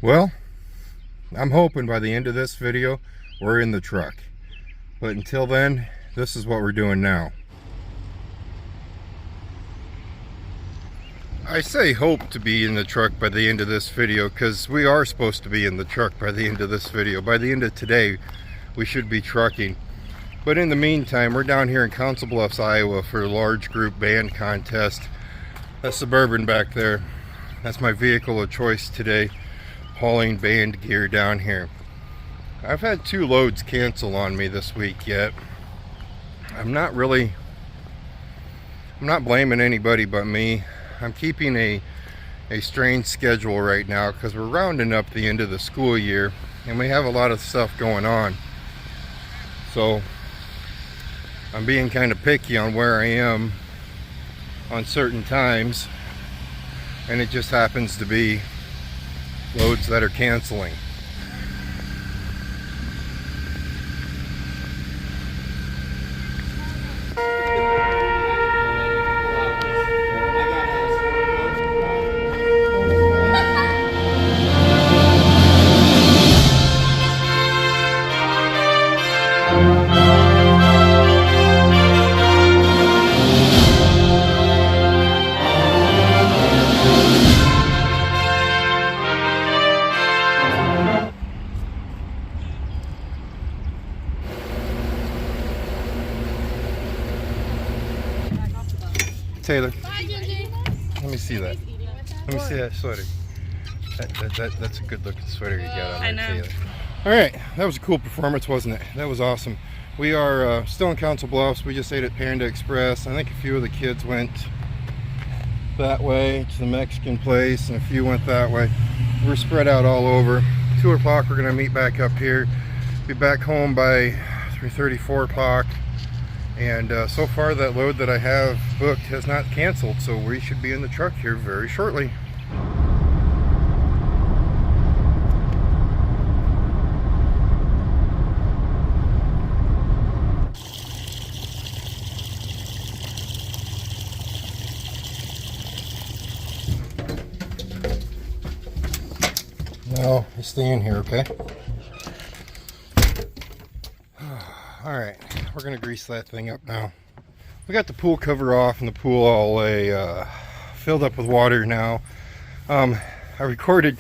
Well, I'm hoping by the end of this video we're in the truck, but until then, this is what we're doing now. I say hope to be in the truck by the end of this video because we are supposed to be in the truck by the end of this video. By the end of today we should be trucking, but in the meantime we're down here in Council Bluffs, Iowa for a large group band contest. That Suburban back there, that's my vehicle of choice today, hauling band gear down here. I've had 2 loads cancel on me this week yet. I'm not blaming anybody but me. I'm keeping a strange schedule right now because we're rounding up the end of the school year and we have a lot of stuff going on. So I'm being kind of picky on where I am on certain times, and it just happens to be loads that are canceling. Taylor, let me see that. Let me see that sweater. That's a good looking sweater you got on there, Taylor. Alright, that was a cool performance, wasn't it? That was awesome. We are still in Council Bluffs. We just ate at Panda Express. I think a few of the kids went that way to the Mexican place and a few went that way. We're spread out all over. 2 o'clock we're going to meet back up here. Be back home by 3:30, 4 o'clock. And so far that load that I have booked has not canceled, so we should be in the truck here very shortly. Now, you stay in here, okay? Alright, we're going to grease that thing up now. We got the pool cover off and the pool all filled up with water now. I recorded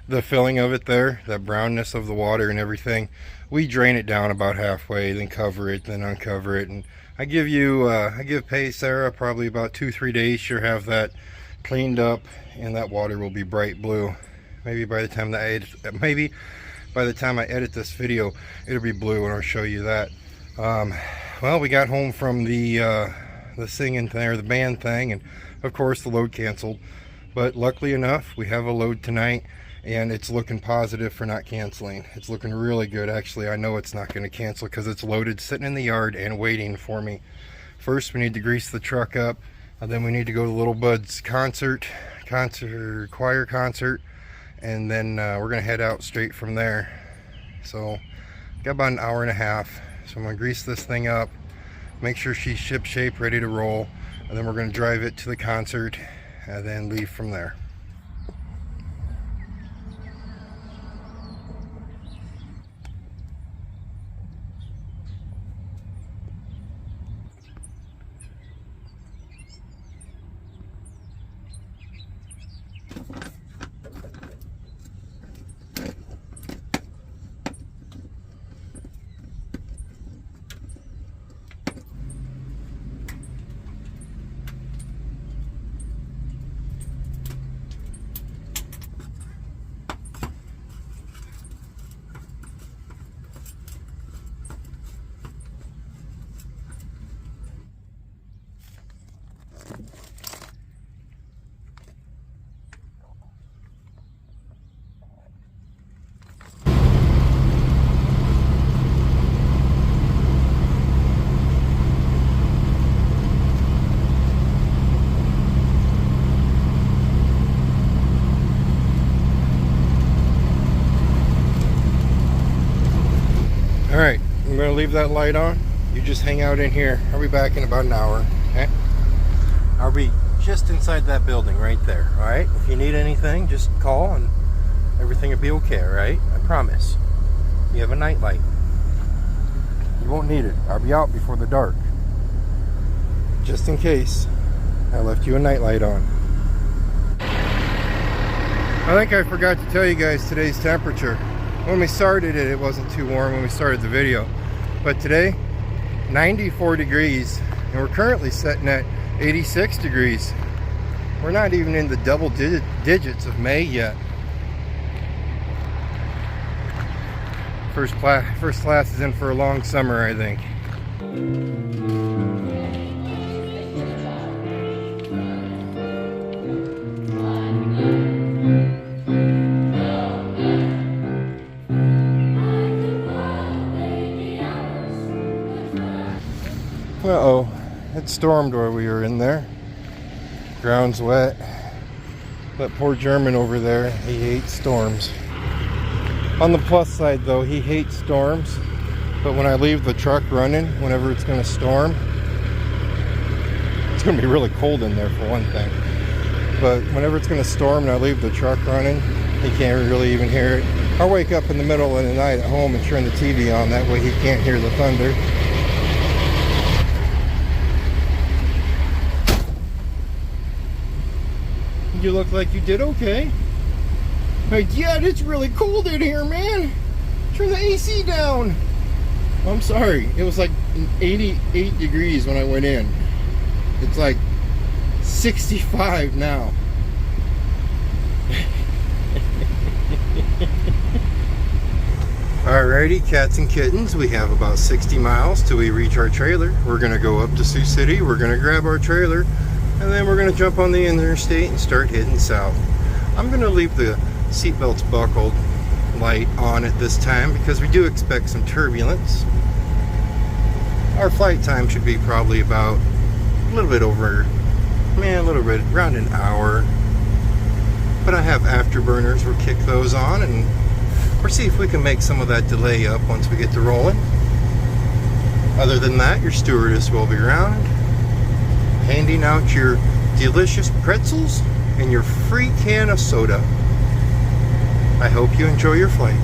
the filling of it there, the brownness of the water and everything. We drain it down about halfway, then cover it, then uncover it. And I give Pay Sarah probably about 2-3 days. She'll have that cleaned up and that water will be bright blue. Maybe by the time I edit this video, it'll be blue and I'll show you that. Well, we got home from the singing thing, or the band thing, and of course the load canceled. But luckily enough, we have a load tonight, and it's looking positive for not canceling. It's looking really good, actually. I know it's not going to cancel because it's loaded, sitting in the yard and waiting for me. First, we need to grease the truck up, and then we need to go to Little Bud's choir concert, and then we're going to head out straight from there. So, got about an hour and a half. So I'm going to grease this thing up, make sure she's ship shape, ready to roll, and then we're going to drive it to the concert and then leave from there. Alright, I'm going to leave that light on. You just hang out in here. I'll be back in about an hour. Okay? I'll be just inside that building right there. Alright? If you need anything, just call and Everything will be okay, alright? I promise. You have a night light. You won't need it. I'll be out before the dark. Just in case, I left you a night light on. I think I forgot to tell you guys today's temperature. When we started it, it wasn't too warm when we started the video. But today, 94 degrees, and we're currently sitting at 86 degrees. We're not even in the double digits of May yet. First class is in for a long summer, I think. Uh-oh, it stormed while we were in there. Ground's wet. That poor German over there, he hates storms. On the plus side though, he hates storms, but when I leave the truck running, whenever it's going to storm, it's going to be really cold in there for one thing. But whenever it's going to storm and I leave the truck running, he can't really even hear it. I'll wake up in the middle of the night at home and turn the TV on, that way he can't hear the thunder. You look like you did okay. Like, yeah, it's really cold in here, man. Turn the AC down. I'm sorry. It was like 88 degrees when I went in. It's like 65 now. Alrighty, cats and kittens, we have about 60 miles till we reach our trailer. We're gonna go up to Sioux City, we're gonna grab our trailer, and then we're gonna jump on the interstate and start heading south. I'm gonna leave the seatbelts buckled light on at this time because we do expect some turbulence. Our flight time should be probably about a little bit over, a little bit, around an hour. But I have afterburners, we'll kick those on and we'll see if we can make some of that delay up once we get to rolling. Other than that, your stewardess will be around handing out your delicious pretzels and your free can of soda. I hope you enjoy your flight.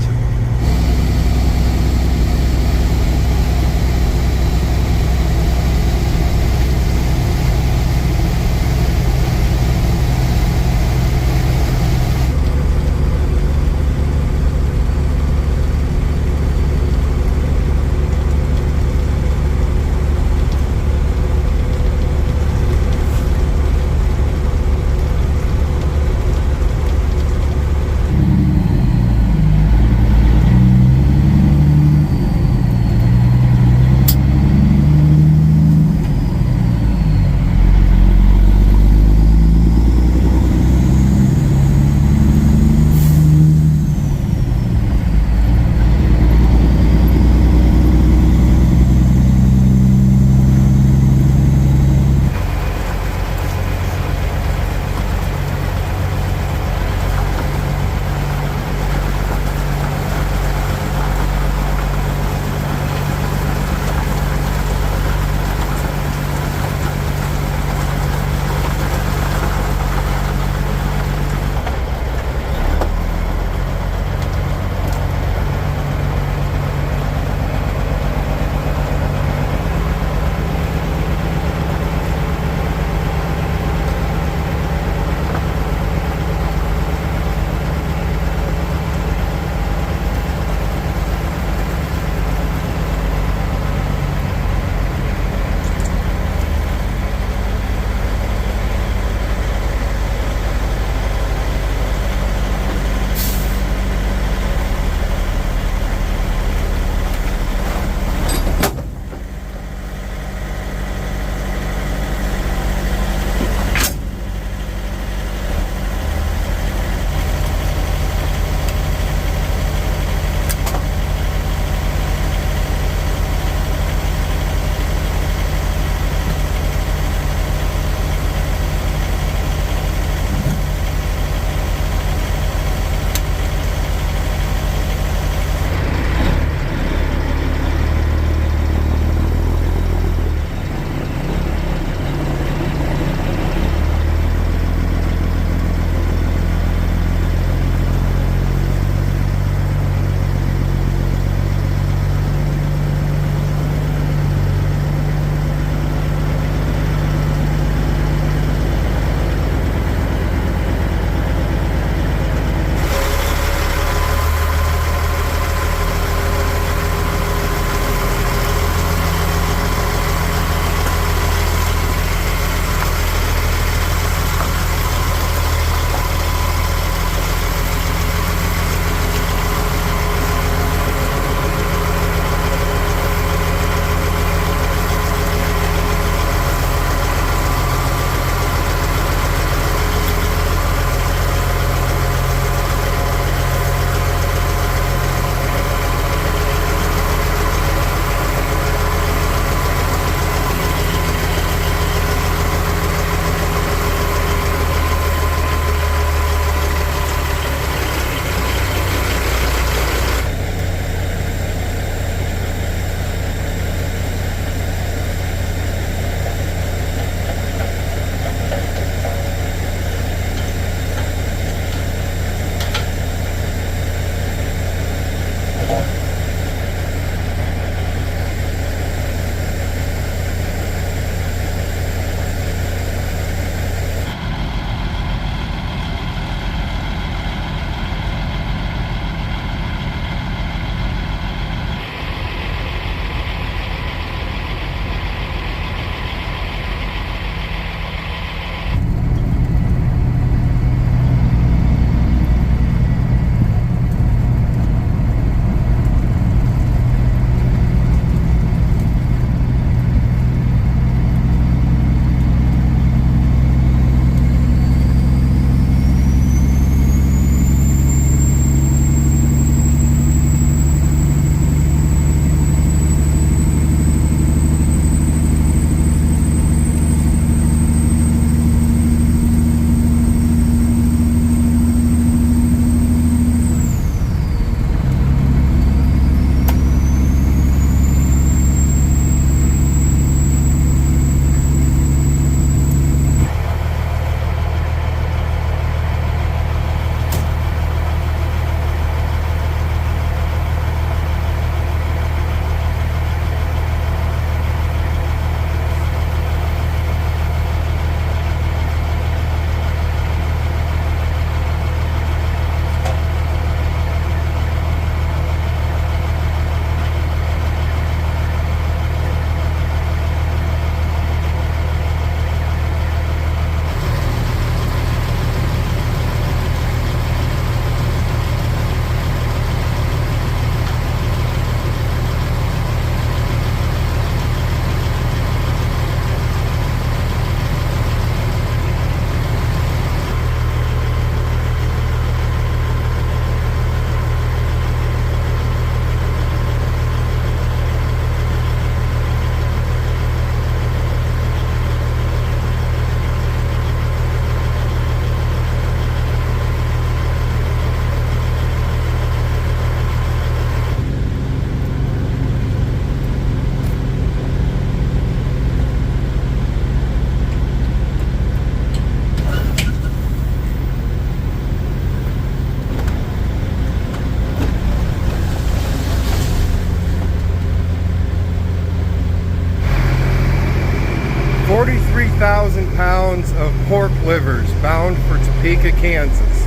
of pork livers bound for Topeka, Kansas.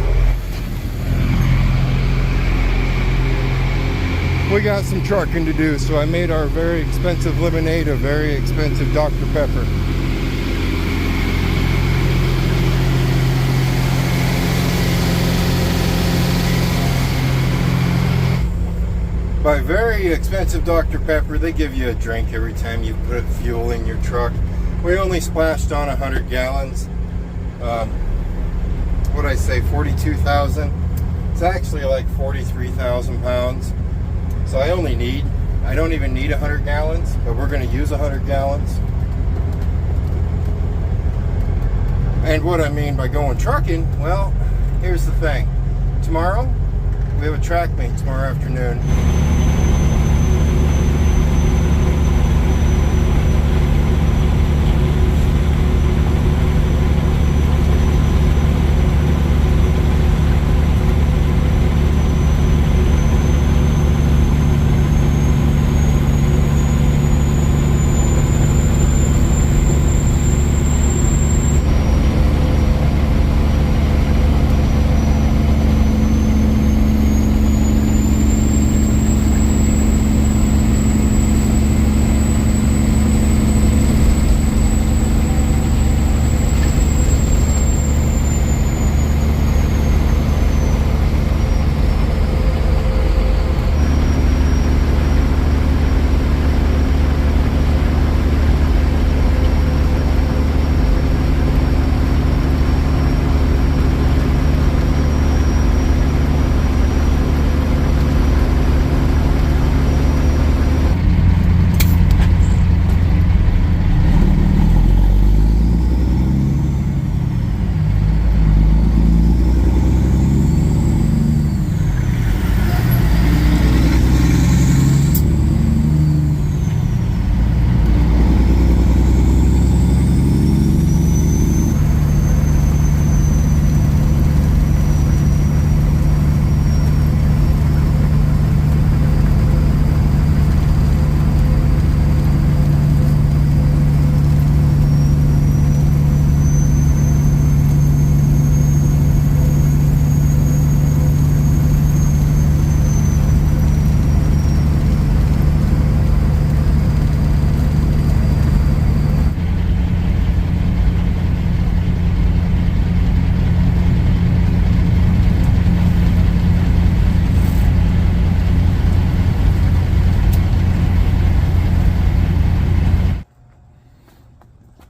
We got some trucking to do, so I made our very expensive lemonade a very expensive Dr. Pepper. By very expensive Dr. Pepper, they give you a drink every time you put fuel in your truck. We only splashed on 100 gallons. What'd I say, 42,000? It's actually like 43,000 pounds. So I don't even need 100 gallons, but we're going to use 100 gallons. And what I mean by going trucking, well, here's the thing. Tomorrow, we have a track meet tomorrow afternoon.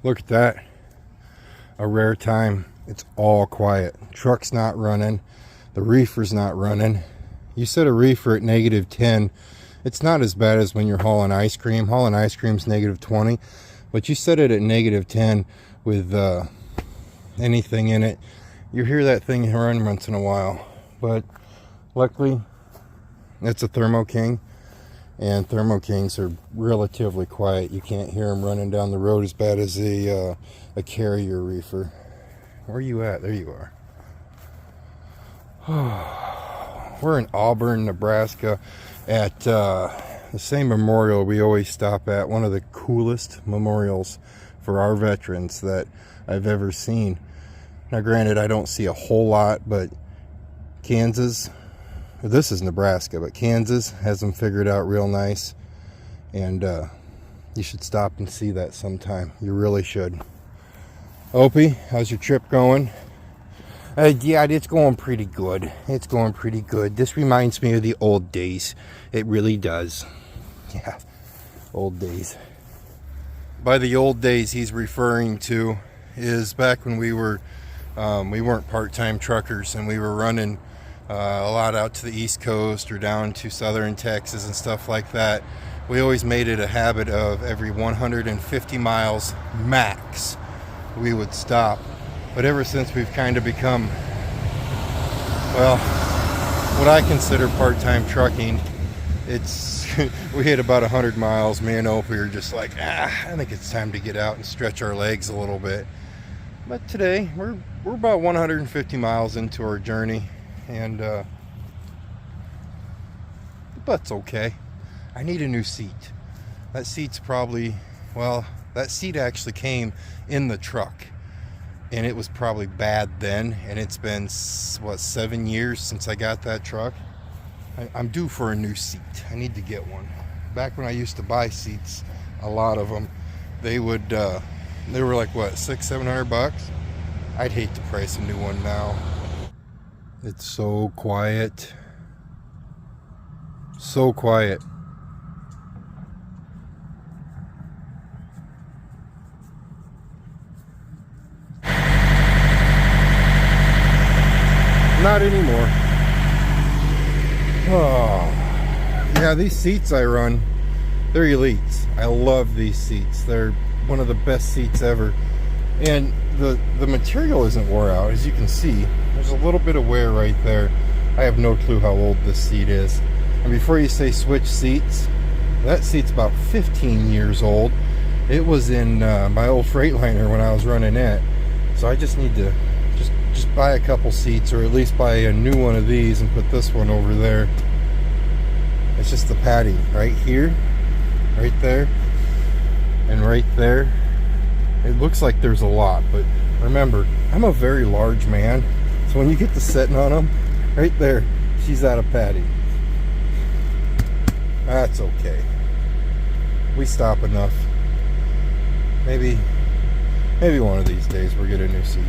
Look at that. A rare time. It's all quiet. Truck's not running. The reefer's not running. You set a reefer at -10. It's not as bad as when you're hauling ice cream. Hauling ice cream's -20. But you set it at -10 with anything in it. You hear that thing run once in a while. But luckily, it's a Thermo King. And Thermo Kings are relatively quiet. You can't hear them running down the road as bad as a carrier reefer. Where are you at? There you are. We're in Auburn, Nebraska at the same memorial we always stop at. One of the coolest memorials for our veterans that I've ever seen. Now granted, I don't see a whole lot, but Kansas... This is Nebraska, but Kansas has them figured out real nice. And you should stop and see that sometime. You really should. Opie, how's your trip going? Yeah, it's going pretty good. It's going pretty good. This reminds me of the old days. It really does. Yeah, old days. By the old days he's referring to is back when we weren't part-time truckers and we were running a lot out to the East Coast or down to southern Texas and stuff like that. We always made it a habit of every 150 miles max we would stop. But ever since we've kind of become, well, what I consider part-time trucking, we hit about 100 miles. Me and Opie are just like, I think it's time to get out and stretch our legs a little bit. But today we're about 150 miles into our journey. And but it's okay. I need a new seat. That seat's probably, well, that seat actually came in the truck. and it was probably bad then, and it's been, what, 7 years since I got that truck. I'm due for a new seat. I need to get one. Back when I used to buy seats, a lot of them, they were like, what, $600-700? I'd hate to price a new one now. It's so quiet. So quiet. Not anymore. Oh, yeah, these seats I run, they're elites. I love these seats. They're one of the best seats ever. And the material isn't wore out, as you can see. There's a little bit of wear right there. I have no clue how old this seat is. And before you say switch seats, that seat's about 15 years old. It was in my old Freightliner when I was running it. So I just need to just buy a couple seats, or at least buy a new one of these and put this one over there. It's just the padding right here, right there, and right there. It looks like there's a lot, but remember, I'm a very large man, so when you get to sitting on them, right there, she's out of padding. That's okay. We stop enough. Maybe one of these days we'll get a new seat.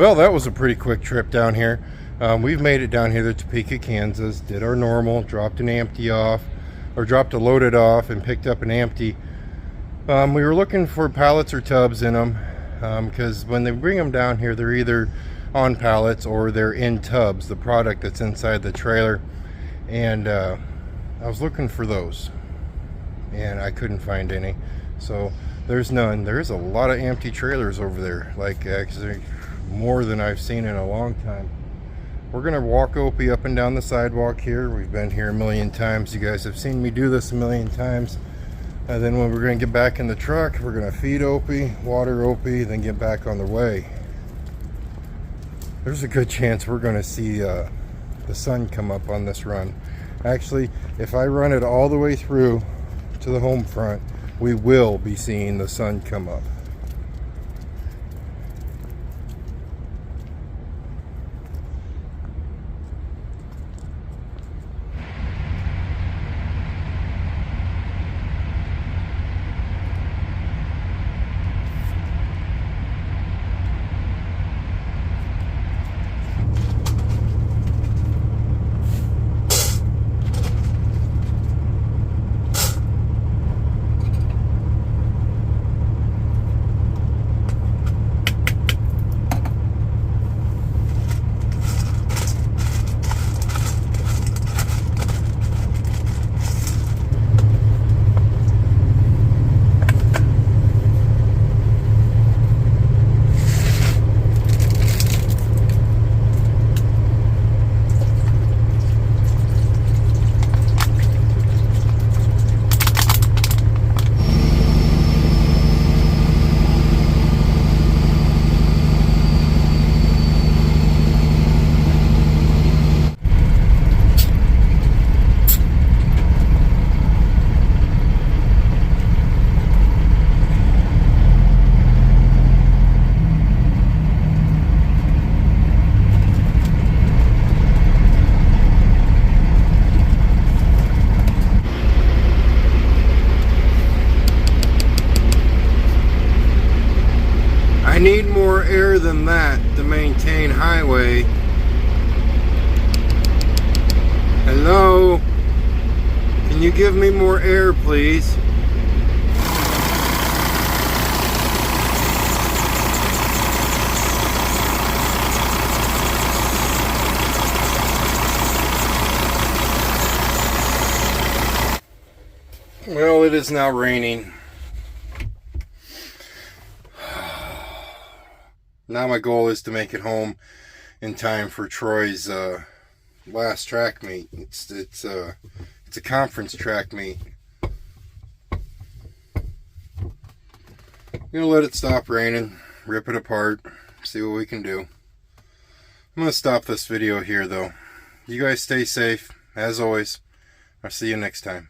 Well, that was a pretty quick trip down here. We've made it down here to Topeka, Kansas. Did our normal, dropped an empty off, or dropped a loaded off and picked up an empty. We were looking for pallets or tubs in them, because when they bring them down here, they're either on pallets or they're in tubs, the product that's inside the trailer. And I was looking for those, and I couldn't find any. So there's none. There's a lot of empty trailers over there, like actually more than I've seen in a long time. We're gonna walk Opie up and down the sidewalk here. We've been here a million times. You guys have seen me do this a million times. And then when we're gonna get back in the truck, we're gonna feed Opie, water Opie, then get back on the way. There's a good chance we're gonna see the sun come up on this run. Actually, if I run it all the way through to the home front, we will be seeing the sun come up. I need more air than that to maintain highway. Hello? Can you give me more air, please? Well, it is now raining. Now my goal is to make it home in time for Troy's last track meet. It's a conference track meet. I'm gonna let it stop raining, rip it apart, see what we can do. I'm gonna stop this video here though. You guys stay safe, as always. I'll see you next time.